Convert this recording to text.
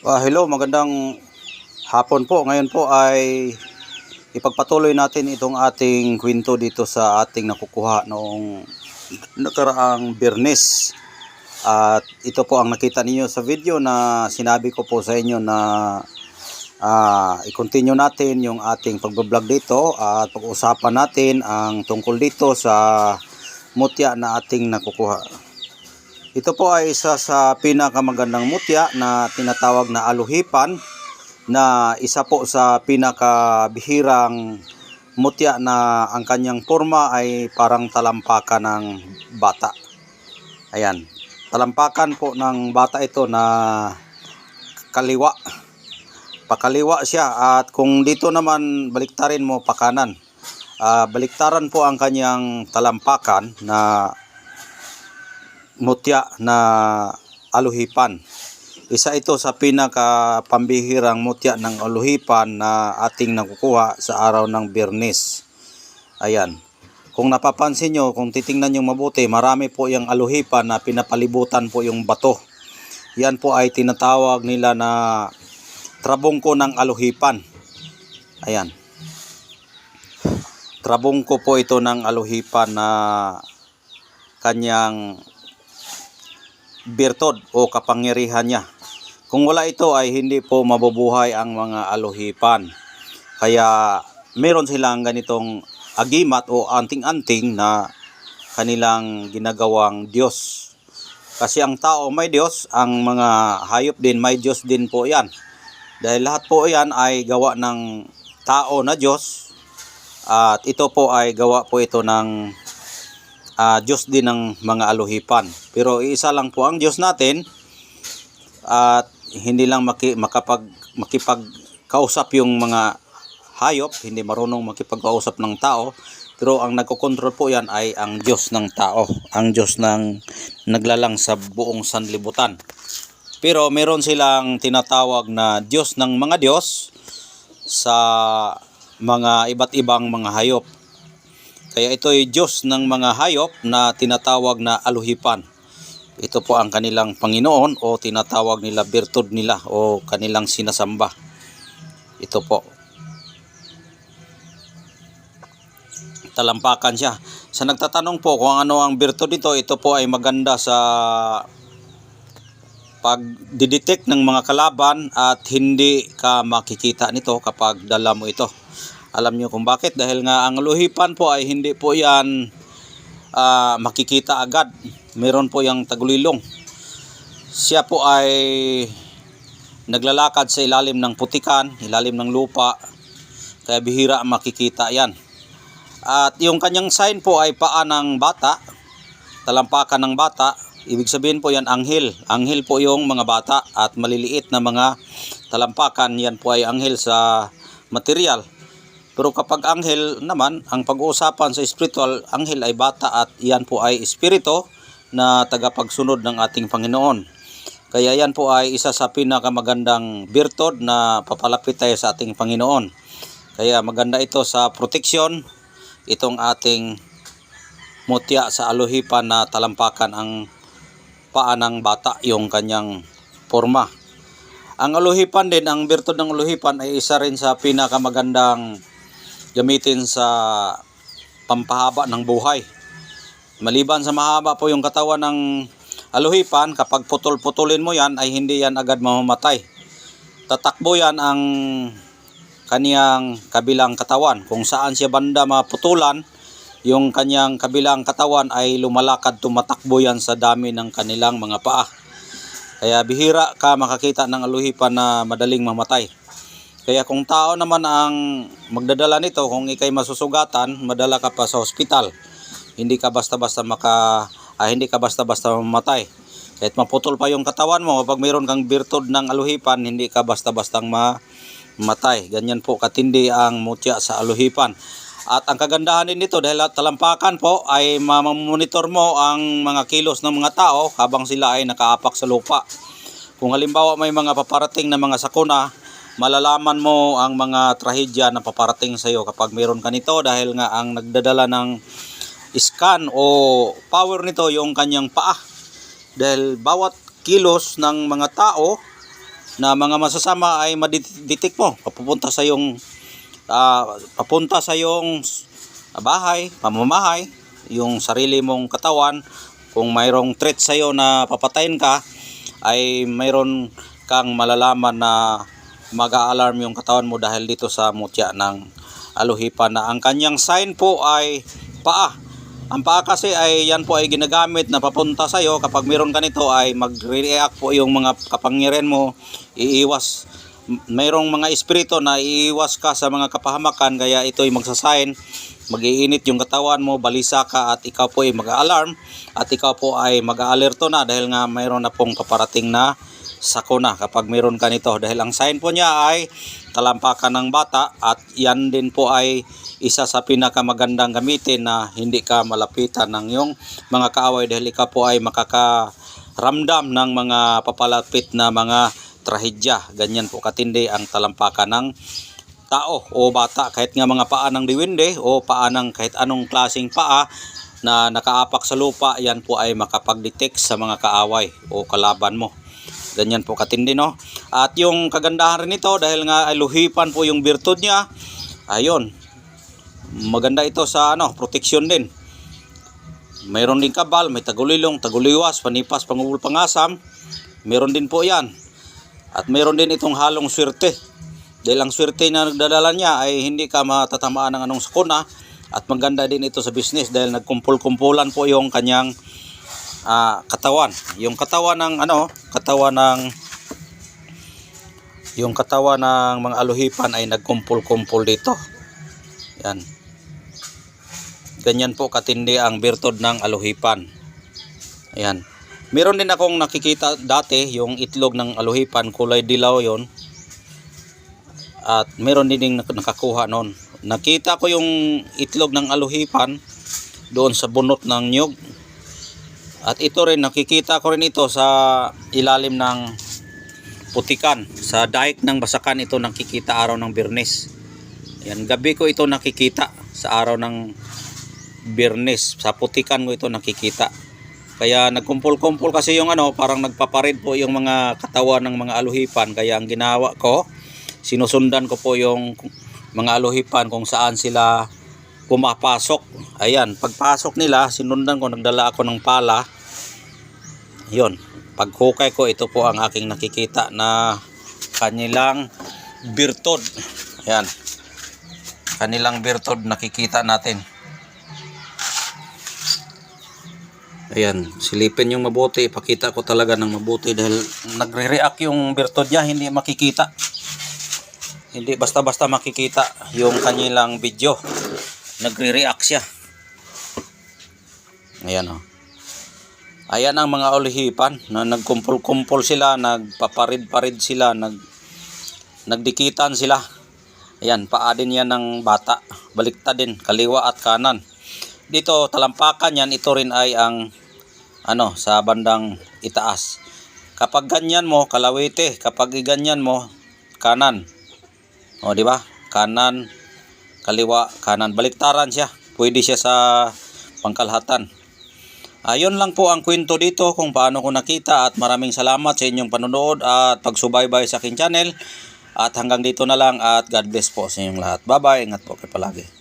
Hello, magandang hapon po. Ngayon po ay ipagpatuloy natin itong ating kwento dito sa ating nakukuha noong nakaraang Biyernes. At ito po ang nakita ninyo sa video na sinabi ko po sa inyo na i-continue natin yung ating pagbablog dito at pag-uusapan natin ang tungkol dito sa mutya na ating nakukuha. Ito po ay isa sa pinakamagandang mutya na tinatawag na aluhipan, na isa po sa pinakabihirang mutya na ang kanyang forma ay parang talampakan ng bata. Ayan, talampakan po ng bata ito na kaliwa. Pakaliwa siya, at kung dito naman baliktarin mo pakanan. Baliktaran po ang kanyang talampakan na mutya na aluhipan. Isa ito sa pinakapambihirang mutya ng aluhipan na ating nakukuha sa araw ng Biyernes. Ayan. Kung napapansin nyo, kung titingnan nyo mabuti, marami po yung aluhipan na pinapalibutan po yung bato. Yan po ay tinatawag nila na trabungko ng aluhipan. Ayan. Trabungko po ito ng aluhipan na kanyang birtod o kapangyarihan niya. Kung wala ito ay hindi po mabubuhay ang mga aluhipan. Kaya meron silang ganitong agimat o anting-anting na kanilang ginagawang Diyos. Kasi ang tao may Diyos, ang mga hayop din may Diyos din po yan. Dahil lahat po yan ay gawa ng tao na Diyos, at ito po ay gawa po ito ng Diyos din ng mga aluhipan. Pero isa lang po ang Diyos natin, at hindi lang makipagkausap yung mga hayop, hindi marunong makipagkausap ng tao. Pero ang nagkokontrol po yan ay ang Diyos ng tao, ang Diyos ng naglalang sa buong sanlibutan. Pero meron silang tinatawag na Diyos ng mga Diyos sa mga iba't ibang mga hayop. Kaya ito ay Diyos ng mga hayop na tinatawag na aluhipan. Ito po ang kanilang Panginoon o tinatawag nila birtod nila o kanilang sinasamba. Ito po. Talampakan siya. Sa nagtatanong po kung ano ang birtod nito, ito po ay maganda sa pag-detect ng mga kalaban at hindi ka makikita nito kapag dala mo ito. Alam nyo kung bakit? Dahil nga ang aluhipan po ay hindi po yan makikita agad. Meron po yung tagulilong. Siya po ay naglalakad sa ilalim ng putikan, ilalim ng lupa. Kaya bihira makikita yan. At yung kanyang sign po ay paa ng bata, talampakan ng bata. Ibig sabihin po yan anghel. Anghel po yung mga bata, at maliliit na mga talampakan, yan po ay anghel sa material. Pero kapag anghel naman, ang pag-uusapan sa spiritual, anghel ay bata, at yan po ay espiritu na tagapagsunod ng ating Panginoon. Kaya yan po ay isa sa pinakamagandang birtod na papalapit tayo sa ating Panginoon. Kaya maganda ito sa proteksyon, itong ating mutya sa aluhipan na talampakan ang paa ng bata, yung kanyang forma. Ang aluhipan din, ang birtod ng aluhipan ay isa rin sa pinakamagandang gamitin sa pampahaba ng buhay. Maliban sa mahaba po yung katawan ng aluhipan, kapag putol-putulin mo yan ay hindi yan agad mamamatay. Tatakbo yan ang kaniyang kabilang katawan. Kung saan siya banda maputulan, yung kanyang kabilang katawan ay lumalakad, tumatakbo yan sa dami ng kanilang mga paa. Kaya bihira ka makakita ng aluhipan na madaling mamatay. Kaya kung tao naman ang magdadala nito, kung ikay masusugatan, madala ka pa sa ospital. Hindi ka basta-basta mamatay. Kahit maputol pa yung katawan mo, kapag mayroon kang birtod ng aluhipan, hindi ka basta-bastang mamatay. Ganyan po katindi ang mutya sa aluhipan. At ang kagandahan din nito, dahil talampakan po, ay mamamonitor mo ang mga kilos ng mga tao habang sila ay nakaapak sa lupa. Kung halimbawa may mga paparating na mga sakuna, malalaman mo ang mga trahedya na paparating sa iyo kapag mayroon ka nito, dahil nga ang nagdadala ng scan o power nito yung kanyang paa. Dahil bawat kilos ng mga tao na mga masasama ay madidik mo papunta sa iyong bahay, pamamahay, yung sarili mong katawan. Kung mayroong threat sa iyo na papatayin ka, ay mayroon kang malalaman na mag-a-alarm yung katawan mo dahil dito sa mutya ng aluhipan, na ang kanyang sign po ay paa. Ang paa kasi ay yan po ay ginagamit na papunta sa iyo. Kapag mayroon ka nito ay mag-react po yung mga kapangyarihan mo, iiwas. Mayroong mga espiritu na iiwas ka sa mga kapahamakan, kaya ito ay magsasign, mag-iinit yung katawan mo, balisa ka, at ikaw po ay mag-alarm, at ikaw po ay mag-aalerto na dahil nga mayroon na pong paparating na sakuna kapag mayroon ka nito. Dahil ang sign po niya ay talampakan ng bata, at yan din po ay isa sa pinakamagandang gamitin na hindi ka malapitan ng yung mga kaaway, dahil ikaw po ay makakaramdam ng mga papalapit na mga trahedya. Ganyan po katindi ang talampakan ng tao o bata. Kahit nga mga paa ng diwinde o paa ng kahit anong klaseng paa na nakaapak sa lupa, yan po ay makapag-detect sa mga kaaway o kalaban mo. Ganyan po katindi, no? At yung kagandahan rin ito, dahil nga ay luhipan po yung virtud niya, ayun, maganda ito sa proteksyon din. Mayroon din kabal, may tagulilong, taguliwas, panipas, pangubul, pangasam. Mayroon din po yan. At mayroon din itong halong swerte. Dahil ang swerte na nagdadala niya ay hindi ka matatamaan ng anong sakuna. At maganda din ito sa business dahil nagkumpul-kumpulan po yung kanyang katawan. Yung katawan ng mga aluhipan ay nagkumpul-kumpul dito. Yan. Ganyan po katindi ang birtod ng aluhipan. Ayan. Meron din akong nakikita dati, yung itlog ng aluhipan, kulay dilaw yon. At meron din nakakuha noon. Nakita ko yung itlog ng aluhipan doon sa bunot ng nyug. At ito rin, nakikita ko rin ito sa ilalim ng putikan. Sa daik ng Basakan ito nakikita araw ng Biyernes. Yan, gabi ko ito nakikita sa araw ng Biyernes. Sa putikan ko ito nakikita. Kaya nagkumpul-kumpul kasi yung parang nagpaparid po yung mga katawan ng mga aluhipan. Kaya ang ginawa ko, sinusundan ko po yung mga aluhipan kung saan sila pumapasok. Ayan, pagpasok nila, sinundan ko, nagdala ako ng pala. Yun, paghukay ko, ito po ang aking nakikita na kanilang birtod. Ayan, kanilang birtod nakikita natin. Ayan, silipin yung mabuti, ipakita ko talaga ng mabuti dahil nagre-react yung birtod niya, hindi makikita. Hindi basta-basta makikita yung kanilang video. Nagre-react siya. Ayan o. Ayan ang mga aluhipan na nagkumpul-kumpul sila, nagpaparid-parid sila, nagdikitan sila. Ayan, paa din yan ng bata. Baliktad din, kaliwa at kanan. Dito, talampakan yan, ito rin ay ang sa bandang itaas. Kapag ganyan mo, kalawite. Kapag ganyan mo, kanan. O, di ba? Kanan, kaliwa, kanan. Baliktaran siya. Pwede siya sa pangkalahatan. Ayun lang po ang kwento dito kung paano ko nakita, at maraming salamat sa inyong panonood at pagsubaybay sa aking channel. At hanggang dito na lang, at God bless po sa inyong lahat. Bye-bye. Ingat po kayo palagi.